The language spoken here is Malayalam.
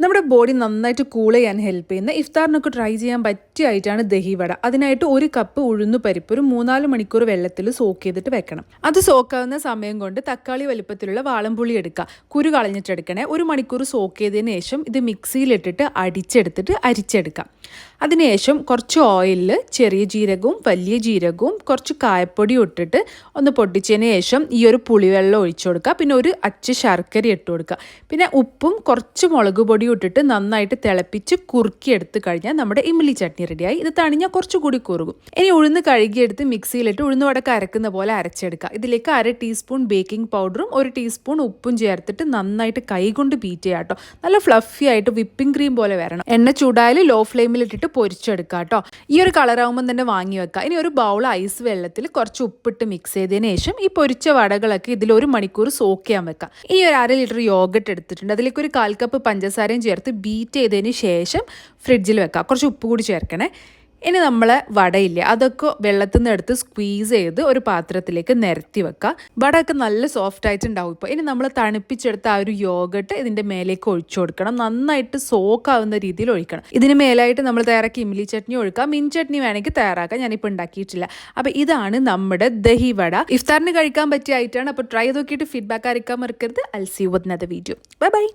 നമ്മുടെ ബോഡി നന്നായിട്ട് കൂൾ ചെയ്യാൻ ഹെൽപ്പ് ചെയ്യുന്ന ഇഫ്താറിനൊക്കെ ട്രൈ ചെയ്യാൻ പറ്റിയ ആയിട്ടാണ് ദഹി വട. അതിനായിട്ട് 1 കപ്പ് ഉഴുന്ന് പരിപ്പ് ഒരു 3-4 മണിക്കൂർ വെള്ളത്തിൽ സോക്ക് ചെയ്തിട്ട് വെക്കണം. അത് സോക്കാവുന്ന സമയം കൊണ്ട് തക്കാളി വലിപ്പത്തിലുള്ള വാളംപുളി എടുക്കുക. കുരു കളഞ്ഞിട്ടെടുക്കണേ. 1 മണിക്കൂർ സോക്ക് ചെയ്തതിന് ശേഷം ഇത് മിക്സിയിലിട്ടിട്ട് അടിച്ചെടുത്തിട്ട് അരിച്ചെടുക്കാം. അതിനുശേഷം കുറച്ച് ഓയിലിൽ ചെറിയ ജീരകവും വലിയ ജീരകവും കുറച്ച് കായപ്പൊടിയും ഇട്ടിട്ട് ഒന്ന് പൊട്ടിച്ചതിന് ശേഷം ഈ ഒരു പുളിവെള്ളം ഒഴിച്ചു കൊടുക്കുക. പിന്നെ ഒരു അച്ച് ശർക്കര ഇട്ട് കൊടുക്കുക. പിന്നെ ഉപ്പും കുറച്ച് മുളക് പൊടിയും ഇട്ടിട്ട് നന്നായിട്ട് തിളപ്പിച്ച് കുറുക്കിയെടുത്ത് കഴിഞ്ഞാൽ നമ്മുടെ ഇമ്ലി ചട്നി റെഡിയായി. ഇത് തണിഞ്ഞാൽ കുറച്ചുകൂടി കുറുകും. ഇനി ഉഴുന്ന് കഴുകിയെടുത്ത് മിക്സിയിലിട്ട് ഉഴുന്ന് വടക്ക് അരക്കുന്ന പോലെ അരച്ചെടുക്കുക. ഇതിലേക്ക് 1/2 ടീസ്പൂൺ ബേക്കിംഗ് പൗഡറും 1 ടീസ്പൂൺ ഉപ്പും ചേർത്തിട്ട് നന്നായിട്ട് കൈകൊണ്ട് ബീറ്റ് ചെയ്യാം കേട്ടോ. നല്ല ഫ്ലഫി ആയിട്ട് വിപ്പിംഗ് ക്രീം പോലെ വരണം. എണ്ണ ചൂടായാൽ ലോ ഫ്ലെയിമിൽ ഇട്ടിട്ട് പൊരിച്ചെടുക്കുക കേട്ടോ. ഈ ഒരു കളറാകുമ്പോൾ തന്നെ വാങ്ങി വെക്കുക. ഇനി ഒരു ബൗൾ ഐസ് വെള്ളത്തിൽ കുറച്ച് ഉപ്പിട്ട് മിക്സ് ചെയ്തതിന് ശേഷം ഈ പൊരിച്ച വടകളൊക്കെ ഇതിൽ 1 മണിക്കൂർ സോക്ക് ചെയ്യാൻ വെക്കാം. ഈ ഒരു 1/2 ലിറ്റർ യോഗട്ട് എടുത്തിട്ടുണ്ട്. അതിലേക്ക് ഒരു 1/4 കപ്പ് പഞ്ചസാരയും ചേർത്ത് ബീറ്റ് ചെയ്തതിന് ശേഷം ഫ്രിഡ്ജിൽ വെക്കാം. കുറച്ച് ഉപ്പ് കൂടി ചേർക്കണേ. ഇനി നമ്മളെ വടയില്ലേ, അതൊക്കെ വെള്ളത്തിൽ നിന്ന് എടുത്ത് സ്ക്വീസ് ചെയ്ത് ഒരു പാത്രത്തിലേക്ക് നിരത്തി വെക്കുക. വടയൊക്കെ നല്ല സോഫ്റ്റ് ആയിട്ടുണ്ടാവും. ഇപ്പോൾ ഇനി നമ്മൾ തണുപ്പിച്ചെടുത്ത ആ ഒരു യോഗട്ട് ഇതിൻ്റെ മേലേക്ക് ഒഴിച്ചു കൊടുക്കണം. നന്നായിട്ട് സോക്ക് ആവുന്ന രീതിയിൽ ഒഴിക്കണം. ഇതിന് മേലായിട്ട് നമ്മൾ തയ്യാറാക്കി ഇമ്ലി ചട്നി ഒഴിക്കാം. മിൻ ചട്നി വേണമെങ്കിൽ തയ്യാറാക്കാം. ഞാനിപ്പോൾ ഉണ്ടാക്കിയിട്ടില്ല. അപ്പോൾ ഇതാണ് നമ്മുടെ ദഹി വട. ഇഫ്താറിന് കഴിക്കാൻ പറ്റിയ ആയിട്ടാണ്. അപ്പോൾ ട്രൈ ചെയ്ത് നോക്കിയിട്ട് ഫീഡ്ബാക്ക് അറിയിക്കാൻ മറക്കരുത്. I see you with another video. Bye by.